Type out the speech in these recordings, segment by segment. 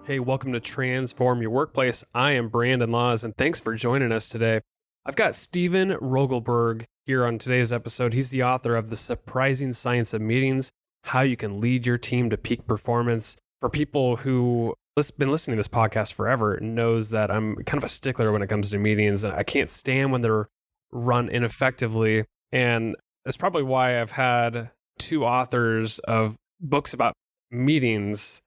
Hey, welcome to Transform Your Workplace. I am Brandon Laws, and thanks for joining us today. I've got Steven Rogelberg here on today's episode. He's the author of The Surprising Science of Meetings, How You Can Lead Your Team to Peak Performance. For people who have been listening to this podcast forever, knows that I'm kind of a stickler when it comes to meetings. I can't stand when they're run ineffectively. And that's probably why I've had two authors of books about meetings.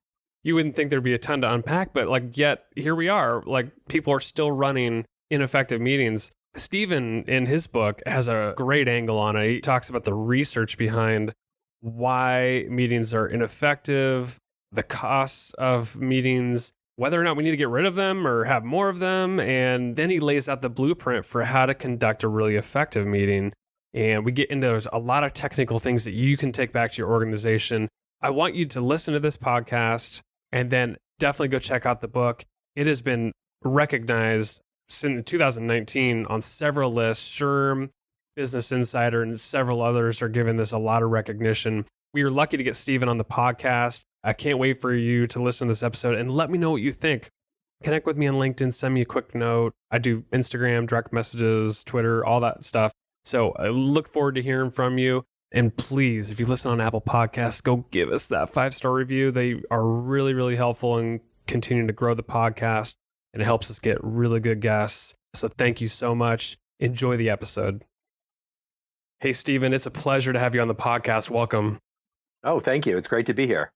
You wouldn't think there'd be a ton to unpack, but yet here we are. People are still running ineffective meetings. Steven, in his book, has a great angle on it. He talks about the research behind why meetings are ineffective, the costs of meetings, whether or not we need to get rid of them or have more of them. And then he lays out the blueprint for how to conduct a really effective meeting. And we get into a lot of technical things that you can take back to your organization. I want you to listen to this podcast and then definitely go check out the book. It has been recognized since 2019 on several lists. SHRM, Business Insider, and several others are giving this a lot of recognition. We are lucky to get Steven on the podcast. I can't wait for you to listen to this episode and let me know what you think. Connect with me on LinkedIn, send me a quick note. I do Instagram, direct messages, Twitter, all that stuff. So I look forward to hearing from you. And please, if you listen on Apple Podcasts, go give us that 5-star review. They are really, really helpful in continuing to grow the podcast, and it helps us get really good guests. So thank you so much. Enjoy the episode. Hey, Steven, it's a pleasure to have you on the podcast. Welcome. Oh, thank you. It's great to be here.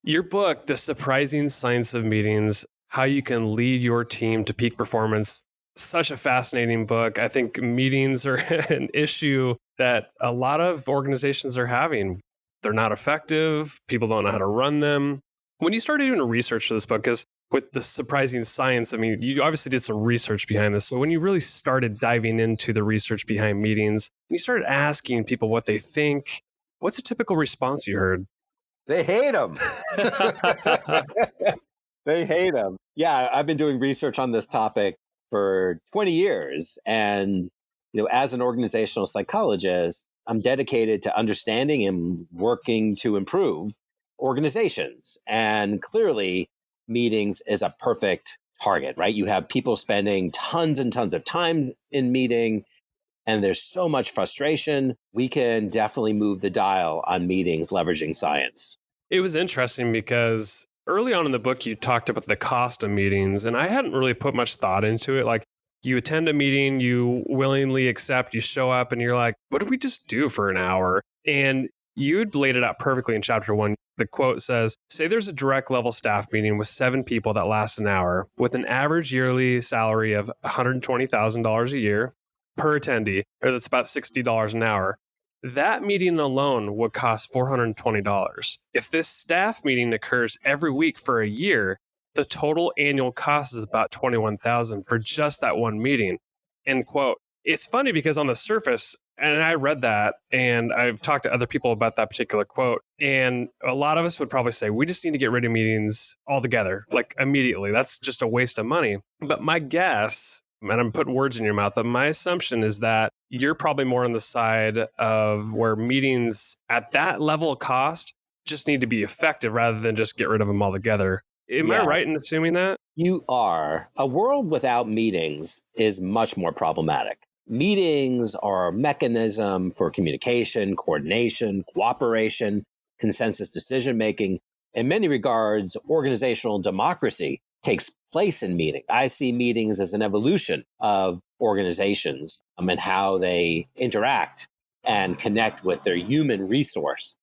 Your book, The Surprising Science of Meetings, How You Can Lead Your Team to Peak Performance. Such a fascinating book. I think meetings are an issue that a lot of organizations are having. They're not effective. People don't know how to run them. When you started doing research for this book, because with The Surprising Science, I mean, you obviously did some research behind this. So when you really started diving into the research behind meetings, and you started asking people what they think, what's a typical response you heard? They hate them. They hate them. Yeah, I've been doing research on this topic for 20 years. And, as an organizational psychologist, I'm dedicated to understanding and working to improve organizations. And clearly, meetings is a perfect target, right? You have people spending tons and tons of time in meeting, and there's so much frustration. We can definitely move the dial on meetings leveraging science. It was interesting because early on in the book, you talked about the cost of meetings, and I hadn't really put much thought into it. You attend a meeting, you willingly accept, you show up, and you're like, what did we just do for an hour? And you'd laid it out perfectly in chapter 1. The quote says, say there's a direct level staff meeting with 7 people that lasts an hour with an average yearly salary of $120,000 a year per attendee, or that's about $60 an hour. That meeting alone would cost $420. If this staff meeting occurs every week for a year, the total annual cost is about $21,000 for just that one meeting. End quote. It's funny because on the surface, and I read that and I've talked to other people about that particular quote, and a lot of us would probably say, we just need to get rid of meetings altogether, immediately. That's just a waste of money. But my guess, and I'm putting words in your mouth, but my assumption is that you're probably more on the side of where meetings at that level of cost just need to be effective rather than just get rid of them altogether. Am I right in assuming that? You are. A world without meetings is much more problematic. Meetings are a mechanism for communication, coordination, cooperation, consensus decision-making. In many regards, organizational democracy takes place in meetings. I see meetings as an evolution of organizations and how they interact and connect with their human resource.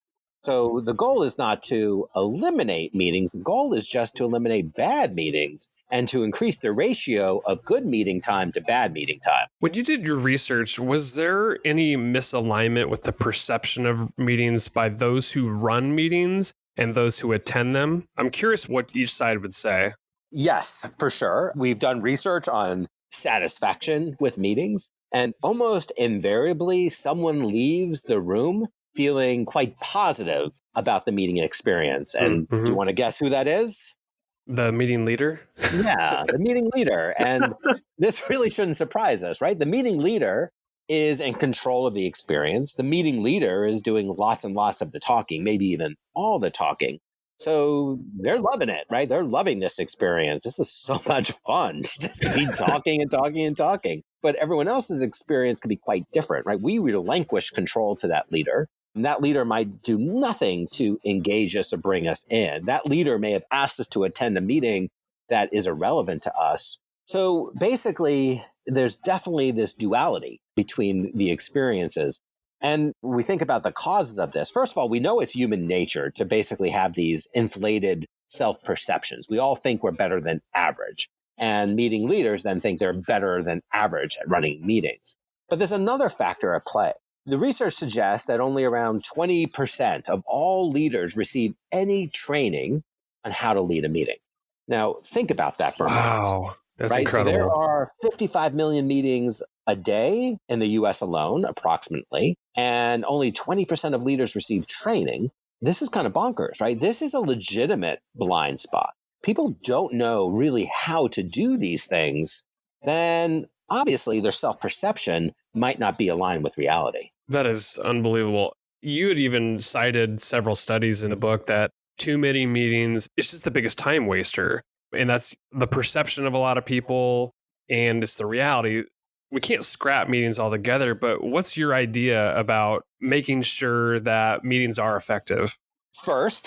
So the goal is not to eliminate meetings. The goal is just to eliminate bad meetings and to increase the ratio of good meeting time to bad meeting time. When you did your research, was there any misalignment with the perception of meetings by those who run meetings and those who attend them? I'm curious what each side would say. Yes, for sure. We've done research on satisfaction with meetings, and almost invariably, someone leaves the room feeling quite positive about the meeting experience. And do you want to guess who that is? The meeting leader? Yeah, the meeting leader. And this really shouldn't surprise us, right? The meeting leader is in control of the experience. The meeting leader is doing lots and lots of the talking, maybe even all the talking. So they're loving it, right? They're loving this experience. This is so much fun just to be talking and talking and talking. But everyone else's experience can be quite different, right? We relinquish control to that leader. And that leader might do nothing to engage us or bring us in. That leader may have asked us to attend a meeting that is irrelevant to us. So basically, there's definitely this duality between the experiences. And we think about the causes of this. First of all, we know it's human nature to basically have these inflated self-perceptions. We all think we're better than average. And meeting leaders then think they're better than average at running meetings. But there's another factor at play. The research suggests that only around 20% of all leaders receive any training on how to lead a meeting. Now, think about that for a moment. Wow, that's right? incredible. So there are 55 million meetings a day in the US alone, approximately, and only 20% of leaders receive training. This is kind of bonkers, right? This is a legitimate blind spot. People don't know really how to do these things. Then obviously their self-perception might not be aligned with reality. That is unbelievable. You had even cited several studies in the book that too many meetings is just the biggest time waster. And that's the perception of a lot of people. And it's the reality. We can't scrap meetings altogether, but what's your idea about making sure that meetings are effective? First,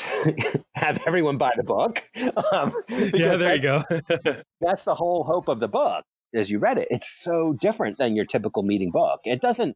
have everyone buy the book. Yeah, there you go. That's the whole hope of the book. As you read it, it's so different than your typical meeting book. It doesn't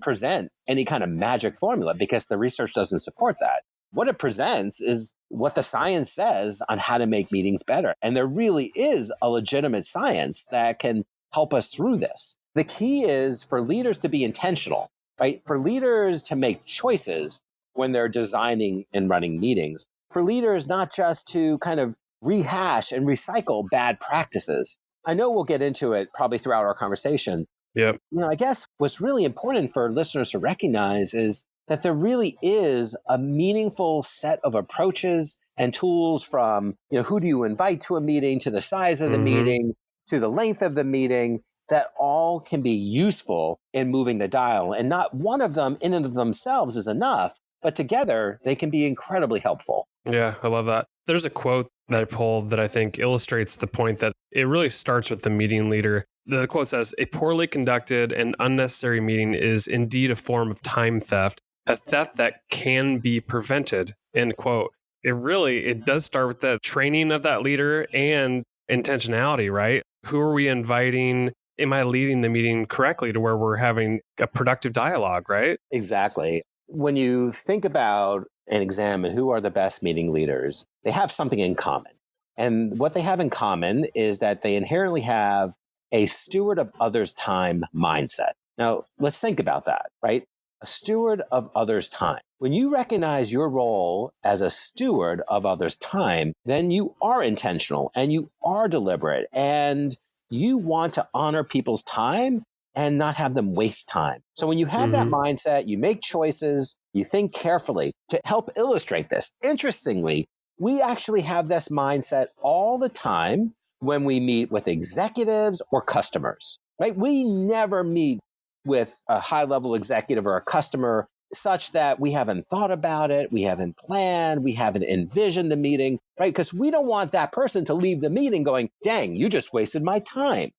present any kind of magic formula because the research doesn't support that. What it presents is what the science says on how to make meetings better. And there really is a legitimate science that can help us through this. The key is for leaders to be intentional, right? For leaders to make choices when they're designing and running meetings. For leaders not just to kind of rehash and recycle bad practices. I know we'll get into it probably throughout our conversation. Yep. I guess what's really important for listeners to recognize is that there really is a meaningful set of approaches and tools from, who do you invite to a meeting, to the size of the meeting, to the length of the meeting, that all can be useful in moving the dial. And not one of them in and of themselves is enough, but together they can be incredibly helpful. Yeah, I love that. There's a quote that I pulled that I think illustrates the point that it really starts with the meeting leader. The quote says, "A poorly conducted and unnecessary meeting is indeed a form of time theft, a theft that can be prevented," end quote. It does start with the training of that leader and intentionality, right? Who are we inviting? Am I leading the meeting correctly to where we're having a productive dialogue, right? Exactly. When you think about and examine who are the best meeting leaders, they have something in common. And what they have in common is that they inherently have a steward of others' time mindset. Now, let's think about that, right? A steward of others' time. When you recognize your role as a steward of others' time, then you are intentional and you are deliberate and you want to honor people's time and not have them waste time. So when you have that mindset, you make choices, you think carefully. To help illustrate this, interestingly, we actually have this mindset all the time when we meet with executives or customers, right? We never meet with a high-level executive or a customer such that we haven't thought about it, we haven't planned, we haven't envisioned the meeting, right? Because we don't want that person to leave the meeting going, dang, you just wasted my time.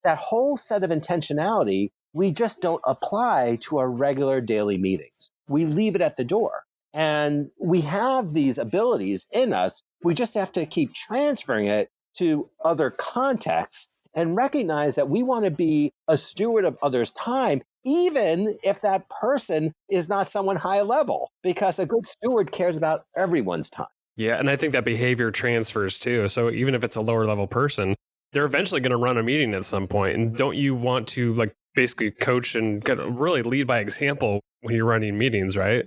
That whole set of intentionality, we just don't apply to our regular daily meetings. We leave it at the door. And we have these abilities in us. We just have to keep transferring it to other contexts and recognize that we want to be a steward of others' time, even if that person is not someone high level, because a good steward cares about everyone's time. Yeah, and I think that behavior transfers too. So even if it's a lower level person, they're eventually going to run a meeting at some point. And don't you want to basically coach and really lead by example when you're running meetings, right?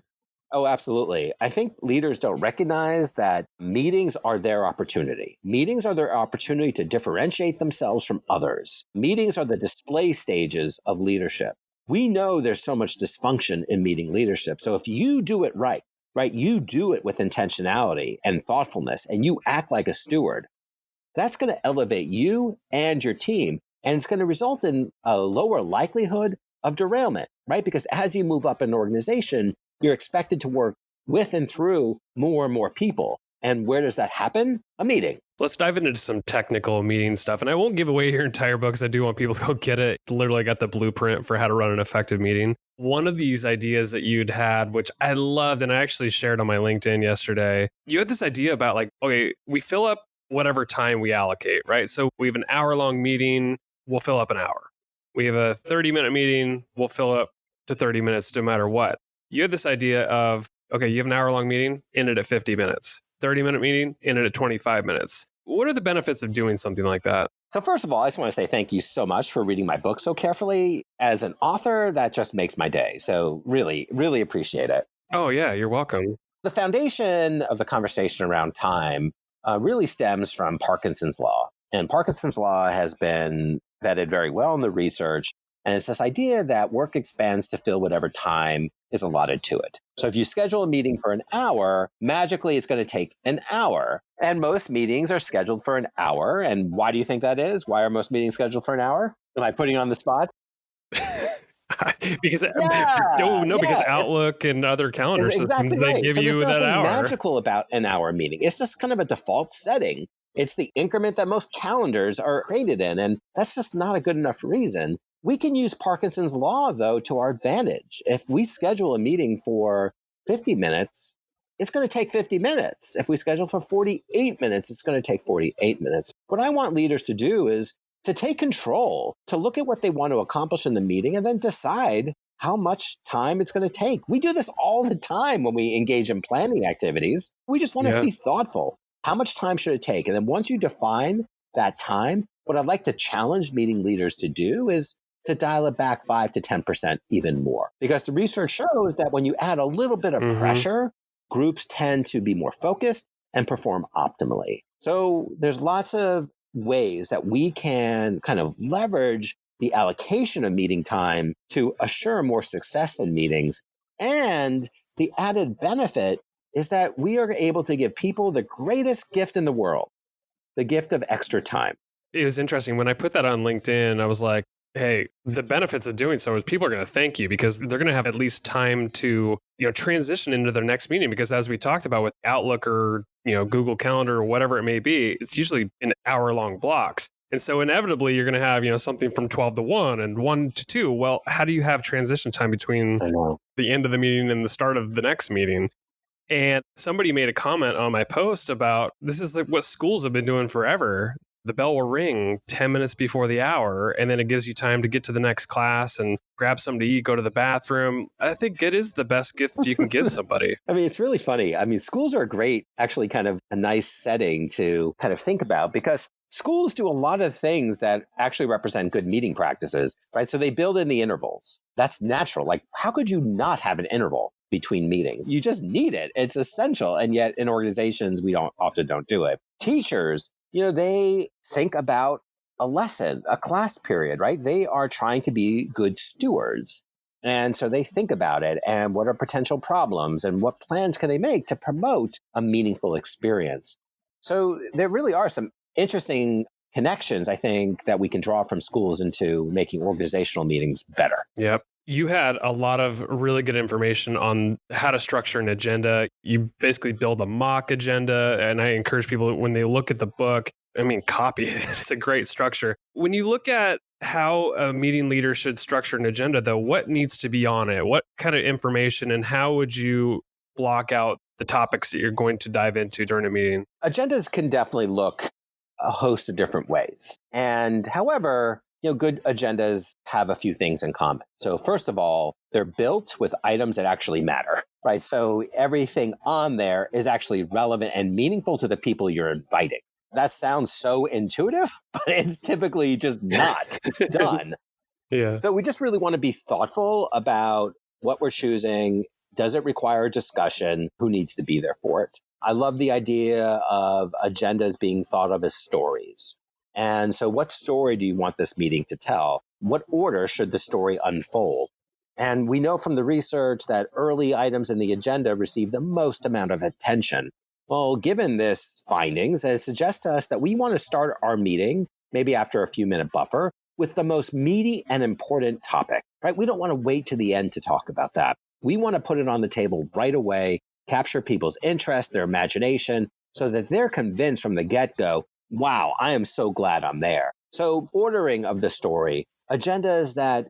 Oh, absolutely. I think leaders don't recognize that meetings are their opportunity. Meetings are their opportunity to differentiate themselves from others. Meetings are the display stages of leadership. We know there's so much dysfunction in meeting leadership. So if you do it right, you do it with intentionality and thoughtfulness, and you act like a steward, that's going to elevate you and your team. And it's going to result in a lower likelihood of derailment, right? Because as you move up an organization, you're expected to work with and through more and more people. And where does that happen? A meeting. Let's dive into some technical meeting stuff. And I won't give away your entire book because I do want people to go get it. Literally got the blueprint for how to run an effective meeting. One of these ideas that you'd had, which I loved, and I actually shared on my LinkedIn yesterday, you had this idea about like, okay, we fill up whatever time we allocate, right? So we have an hour-long meeting, we'll fill up an hour. We have a 30-minute meeting, we'll fill up to 30 minutes no matter what. You had this idea of, okay, you have an hour-long meeting, end it at 50 minutes. 30-minute meeting, end it at 25 minutes. What are the benefits of doing something like that? So first of all, I just want to say thank you so much for reading my book so carefully. As an author, that just makes my day. So really, really appreciate it. Oh, yeah, you're welcome. The foundation of the conversation around time really stems from Parkinson's Law. And Parkinson's Law has been vetted very well in the research. And it's this idea that work expands to fill whatever time is allotted to it. So if you schedule a meeting for an hour, magically it's going to take an hour. And most meetings are scheduled for an hour. And why do you think that is? Why are most meetings scheduled for an hour? Am I putting you on the spot? Because because Outlook and other calendar exactly systems, they give you that hour. There's nothing magical about an hour meeting. It's just kind of a default setting. It's the increment that most calendars are created in. And that's just not a good enough reason. We can use Parkinson's Law, though, to our advantage. If we schedule a meeting for 50 minutes, it's going to take 50 minutes. If we schedule for 48 minutes, it's going to take 48 minutes. What I want leaders to do is to take control, to look at what they want to accomplish in the meeting and then decide how much time it's going to take. We do this all the time when we engage in planning activities. We just want to be thoughtful. How much time should it take? And then once you define that time, what I'd like to challenge meeting leaders to do is to dial it back 5 to 10% even more. Because the research shows that when you add a little bit of pressure, groups tend to be more focused and perform optimally. So there's lots of ways that we can kind of leverage the allocation of meeting time to assure more success in meetings. And the added benefit is that we are able to give people the greatest gift in the world, the gift of extra time. It was interesting. When I put that on LinkedIn, I was like, hey, the benefits of doing so is people are going to thank you because they're going to have at least time to, transition into their next meeting. Because as we talked about with Outlook or, Google Calendar or whatever it may be, it's usually in hour-long blocks. And so inevitably you're going to have, something from 12 to 1 and 1 to 2. Well, how do you have transition time between the end of the meeting and the start of the next meeting? And somebody made a comment on my post about this is like what schools have been doing forever. The bell will ring 10 minutes before the hour, and then it gives you time to get to the next class and grab something to eat, go to the bathroom. I think it is the best gift you can give somebody. I mean, it's really funny. I mean, schools are great, actually kind of a nice setting to kind of think about because schools do a lot of things that actually represent good meeting practices, right? So they build in the intervals. That's natural. Like, how could you not have an interval between meetings? You just need it. It's essential. And yet in organizations, we often don't do it. Teachers, they think about a lesson, a class period, right? They are trying to be good stewards. And so they think about it and what are potential problems and what plans can they make to promote a meaningful experience. So there really are some interesting connections, I think, that we can draw from schools into making organizational meetings better. Yep. You had a lot of really good information on how to structure an agenda. You basically build a mock agenda, and I encourage people when they look at the book, copy it. It's a great structure. When you look at how a meeting leader should structure an agenda, though, what needs to be on it? What kind of information and how would you block out the topics that you're going to dive into during a meeting? Agendas can definitely look a host of different ways. And however, good agendas have a few things in common. So first of all, they're built with items that actually matter, right? So everything on there is actually relevant and meaningful to the people you're inviting. That sounds so intuitive, but it's typically just not done. Yeah. So we just really want to be thoughtful about what we're choosing. Does it require a discussion? Who needs to be there for it? I love the idea of agendas being thought of as stories. And so what story do you want this meeting to tell? What order should the story unfold? And we know from the research that early items in the agenda receive the most amount of attention. Well, given this findings, it suggests to us that we want to start our meeting, maybe after a few-minute buffer, with the most meaty and important topic, right? We don't want to wait to the end to talk about that. We want to put it on the table right away, capture people's interest, their imagination, so that they're convinced from the get-go, wow, I am so glad I'm there. So ordering of the story, agendas that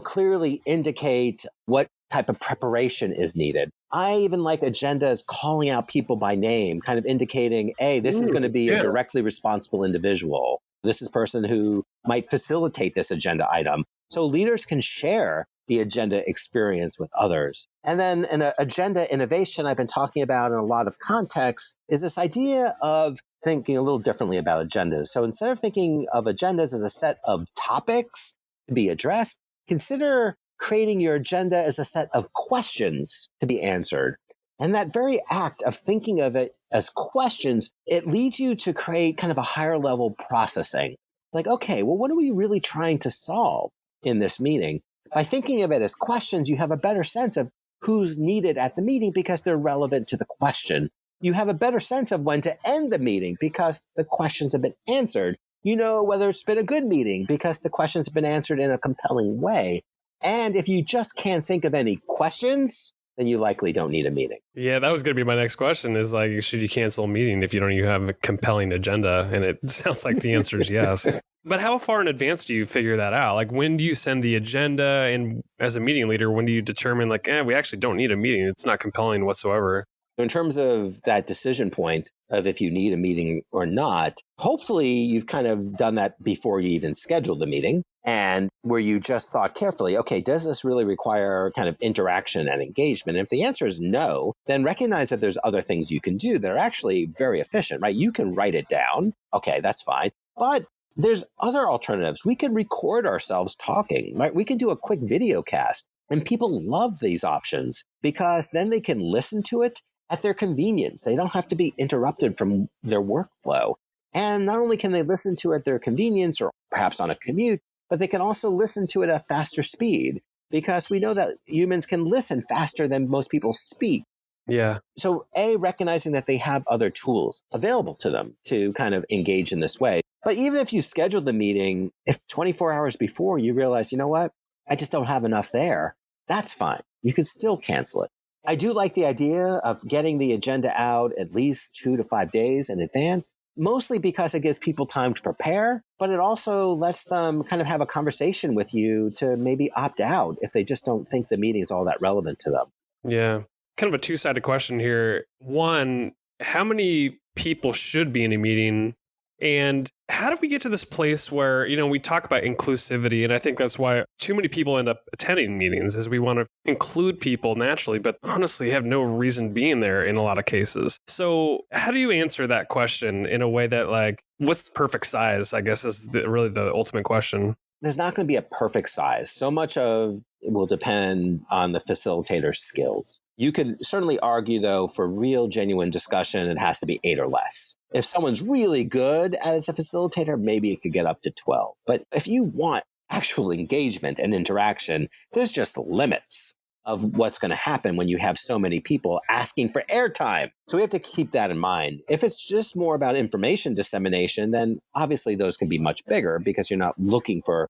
clearly indicate what type of preparation is needed. I even like agendas calling out people by name, kind of indicating, hey, this is going to be a directly responsible individual. This is a person who might facilitate this agenda item. So leaders can share the agenda experience with others. And then an agenda innovation I've been talking about in a lot of contexts is this idea of thinking a little differently about agendas. So instead of thinking of agendas as a set of topics to be addressed, consider creating your agenda as a set of questions to be answered. And that very act of thinking of it as questions, it leads you to create kind of a higher level processing. Like, okay, well, what are we really trying to solve in this meeting? By thinking of it as questions, you have a better sense of who's needed at the meeting because they're relevant to the question. You have a better sense of when to end the meeting because the questions have been answered. You know whether it's been a good meeting because the questions have been answered in a compelling way. And if you just can't think of any questions, then you likely don't need a meeting. Yeah, that was going to be my next question is like, should you cancel a meeting if you don't even have a compelling agenda? And it sounds like the answer is yes. But how far in advance do you figure that out? Like, when do you send the agenda? And as a meeting leader, when do you determine like, we actually don't need a meeting? It's not compelling whatsoever. In terms of that decision point of if you need a meeting or not, hopefully you've kind of done that before you even scheduled the meeting and where you just thought carefully, okay, does this really require kind of interaction and engagement? And if the answer is no, then recognize that there's other things you can do that are actually very efficient, right? You can write it down. Okay, that's fine. But there's other alternatives. We can record ourselves talking, right? We can do a quick video cast. And people love these options because then they can listen to it at their convenience. They don't have to be interrupted from their workflow. And not only can they listen to it at their convenience or perhaps on a commute, but they can also listen to it at a faster speed because we know that humans can listen faster than most people speak. Yeah. So recognizing that they have other tools available to them to kind of engage in this way. But even if you scheduled the meeting, if 24 hours before you realize, you know what, I just don't have enough there, that's fine. You can still cancel it. I do like the idea of getting the agenda out at least 2 to 5 days in advance, mostly because it gives people time to prepare, but it also lets them kind of have a conversation with you to maybe opt out if they just don't think the meeting is all that relevant to them. Yeah. Kind of a two-sided question here. One, how many people should be in a meeting? And how do we get to this place where, we talk about inclusivity, and I think that's why too many people end up attending meetings is we want to include people naturally, but honestly have no reason being there in a lot of cases. So how do you answer that question in a way that like, what's the perfect size, I guess is really the ultimate question. There's not going to be a perfect size. So much of it will depend on the facilitator's skills. You could certainly argue, though, for real, genuine discussion, it has to be 8 or less. If someone's really good as a facilitator, maybe it could get up to 12. But if you want actual engagement and interaction, there's just limits of what's going to happen when you have so many people asking for airtime. So we have to keep that in mind. If it's just more about information dissemination, then obviously those can be much bigger because you're not looking for,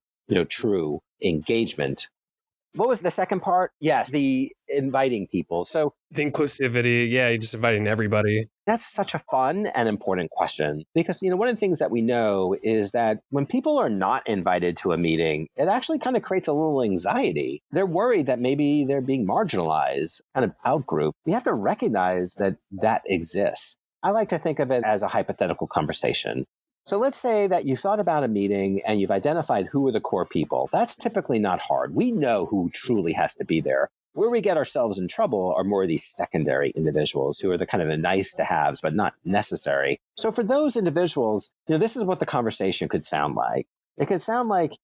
true engagement. What was the second part? Yes, the inviting people. So the inclusivity, you're just inviting everybody. That's such a fun and important question because, one of the things that we know is that when people are not invited to a meeting, it actually kind of creates a little anxiety. They're worried that maybe they're being marginalized, kind of outgroup. We have to recognize that that exists. I like to think of it as a hypothetical conversation. So let's say that you thought about a meeting and you've identified who are the core people. That's typically not hard. We know who truly has to be there. Where we get ourselves in trouble are more of these secondary individuals who are the kind of the nice to haves, but not necessary. So for those individuals, this is what the conversation could sound like. It could sound like,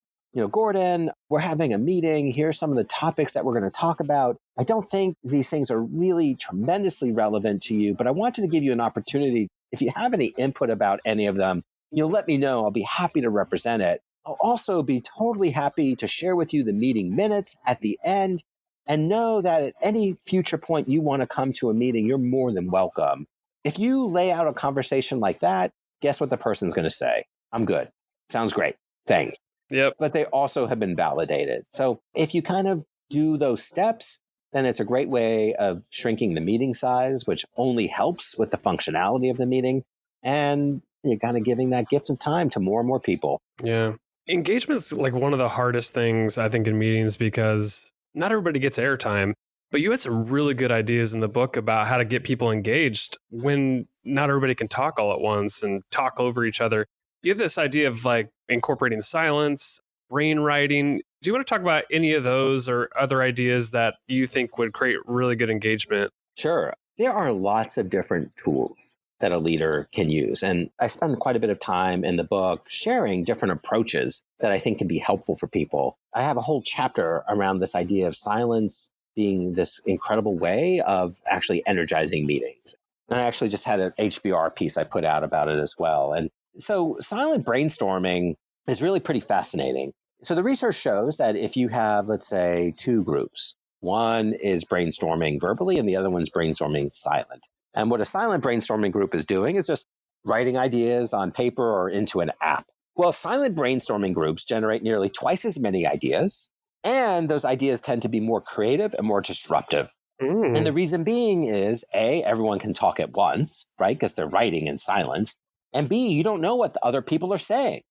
Gordon, we're having a meeting. Here's some of the topics that we're going to talk about. I don't think these things are really tremendously relevant to you, but I wanted to give you an opportunity. If you have any input about any of them, let me know. I'll be happy to represent it. I'll also be totally happy to share with you the meeting minutes at the end and know that at any future point you want to come to a meeting, you're more than welcome. If you lay out a conversation like that, guess what the person's going to say? I'm good. Sounds great. Thanks. Yep. But they also have been validated. So if you kind of do those steps, then it's a great way of shrinking the meeting size, which only helps with the functionality of the meeting. And you're kind of giving that gift of time to more and more people. Yeah. Engagement's like one of the hardest things, I think, in meetings because not everybody gets airtime. But you had some really good ideas in the book about how to get people engaged when not everybody can talk all at once and talk over each other. You have this idea of like incorporating silence, brainwriting. Do you want to talk about any of those or other ideas that you think would create really good engagement? Sure. There are lots of different tools that a leader can use. And I spend quite a bit of time in the book sharing different approaches that I think can be helpful for people. I have a whole chapter around this idea of silence being this incredible way of actually energizing meetings. And I actually just had an HBR piece I put out about it as well. And so silent brainstorming is really pretty fascinating. So the research shows that if you have, let's say, two groups, one is brainstorming verbally and the other one's brainstorming silent. And what a silent brainstorming group is doing is just writing ideas on paper or into an app. Well, silent brainstorming groups generate nearly twice as many ideas, and those ideas tend to be more creative and more disruptive. And the reason being is, A, everyone can talk at once, right? Because they're writing in silence. And B, you don't know what the other people are saying,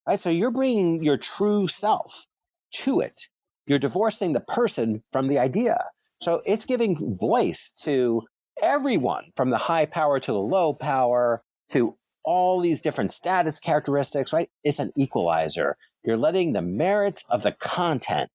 right? So you're bringing your true self to it. You're divorcing the person from the idea. So it's giving voice to everyone from the high power to the low power to all these different status characteristics, right? It's an equalizer. You're letting the merits of the content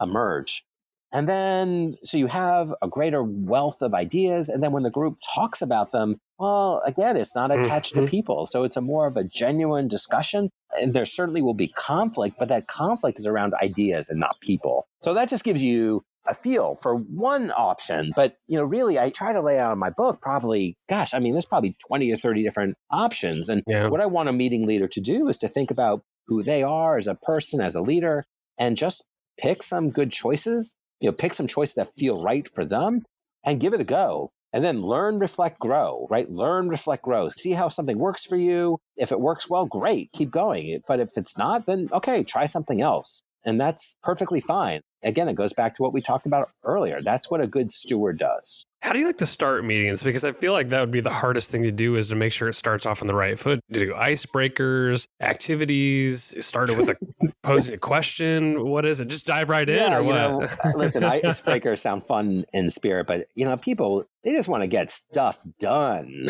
emerge. And then, so you have a greater wealth of ideas. And then when the group talks about them, well, again, it's not attached to people. So it's a more of a genuine discussion. And there certainly will be conflict, but that conflict is around ideas and not people. So that just gives you a feel for one option. But, really, I try to lay out in my book there's probably 20 or 30 different options. And what I want a meeting leader to do is to think about who they are as a person, as a leader, and just pick some good choices, pick some choices that feel right for them and give it a go. And then learn, reflect, grow, right? Learn, reflect, grow. See how something works for you. If it works well, great, keep going. But if it's not, then okay, try something else. And that's perfectly fine. Again, it goes back to what we talked about earlier. That's what a good steward does. How do you like to start meetings? Because I feel like that would be the hardest thing to do is to make sure it starts off on the right foot. To do icebreakers, activities, start it with posing a question. What is it? Just dive right in or what? Listen, icebreakers sound fun in spirit, but people, they just want to get stuff done.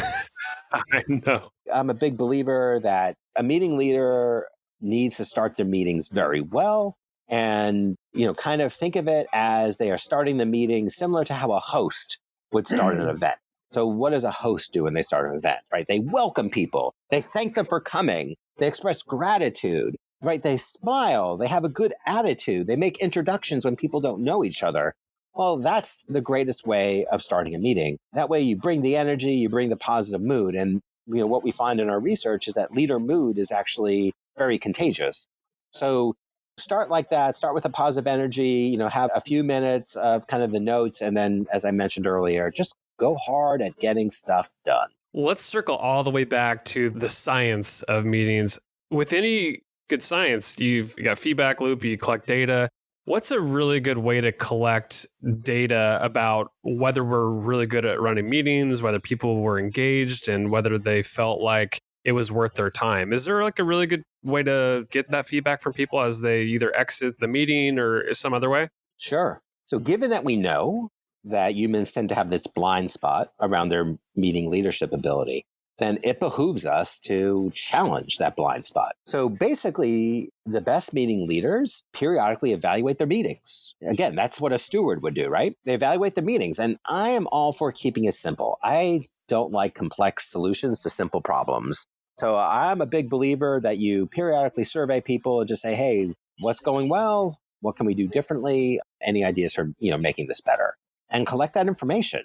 I know. I'm a big believer that a meeting leader needs to start their meetings very well. And, kind of think of it as they are starting the meeting similar to how a host would start an event. So what does a host do when they start an event, right? They welcome people. They thank them for coming. They express gratitude, right? They smile. They have a good attitude. They make introductions when people don't know each other. Well, that's the greatest way of starting a meeting. That way you bring the energy, you bring the positive mood. And, what we find in our research is that leader mood is actually very contagious. So start like that, start with a positive energy, have a few minutes of kind of the notes. And then, as I mentioned earlier, just go hard at getting stuff done. Let's circle all the way back to the science of meetings. With any good science, you've got feedback loop, you collect data. What's a really good way to collect data about whether we're really good at running meetings, whether people were engaged, and whether they felt like it was worth their time? Is there like a really good way to get that feedback from people as they either exit the meeting or some other way? Sure. So given that we know that humans tend to have this blind spot around their meeting leadership ability, then it behooves us to challenge that blind spot. So basically, the best meeting leaders periodically evaluate their meetings. Again, that's what a steward would do, right? They evaluate the meetings. And I am all for keeping it simple. I don't like complex solutions to simple problems. So I'm a big believer that you periodically survey people and just say, hey, what's going well? What can we do differently? Any ideas for, making this better? And collect that information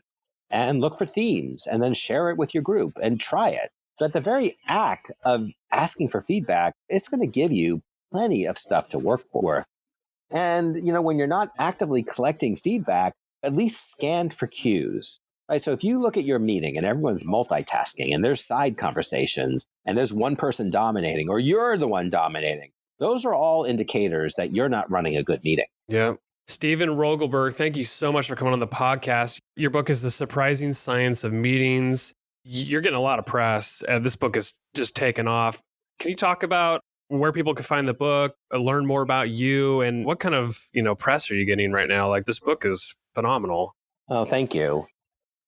and look for themes and then share it with your group and try it. But the very act of asking for feedback, it's going to give you plenty of stuff to work for. And, when you're not actively collecting feedback, at least scan for cues. Right, so if you look at your meeting and everyone's multitasking and there's side conversations and there's one person dominating or you're the one dominating, those are all indicators that you're not running a good meeting. Yeah. Steven Rogelberg, thank you so much for coming on the podcast. Your book is The Surprising Science of Meetings. You're getting a lot of press. This book is just taken off. Can you talk about where people can find the book, learn more about you, and what kind of, press are you getting right now? Like, this book is phenomenal. Oh, thank you.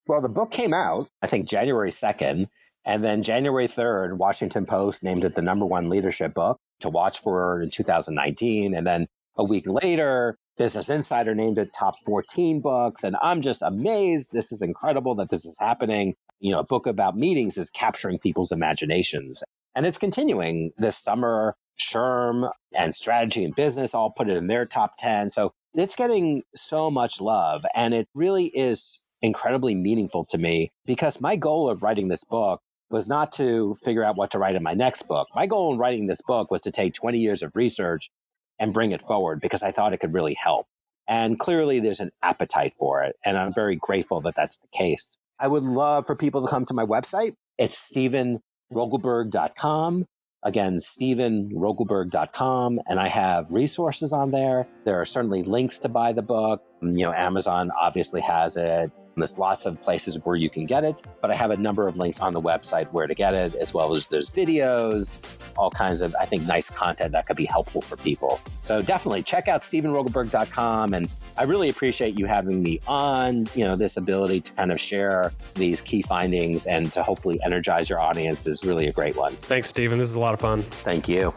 Well, the book came out, I think, January 2nd. And then January 3rd, Washington Post named it the #1 leadership book to watch for in 2019. And then a week later, Business Insider named it top 14 books. And I'm just amazed. This is incredible that this is happening. A book about meetings is capturing people's imaginations. And it's continuing this summer. SHRM and Strategy and Business all put it in their top 10. So it's getting so much love. And it really is incredibly meaningful to me because my goal of writing this book was not to figure out what to write in my next book. My goal in writing this book was to take 20 years of research and bring it forward because I thought it could really help. And clearly there's an appetite for it. And I'm very grateful that that's the case. I would love for people to come to my website. It's stevenrogelberg.com. Again, stevenrogelberg.com. And I have resources on there. There are certainly links to buy the book. Amazon obviously has it. There's lots of places where you can get it, but I have a number of links on the website where to get it, as well as there's videos, all kinds of, I think, nice content that could be helpful for people. So definitely check out stevenrogelberg.com. And I really appreciate you having me on. This ability to kind of share these key findings and to hopefully energize your audience is really a great one. Thanks, Steven. This is a lot of fun. Thank you.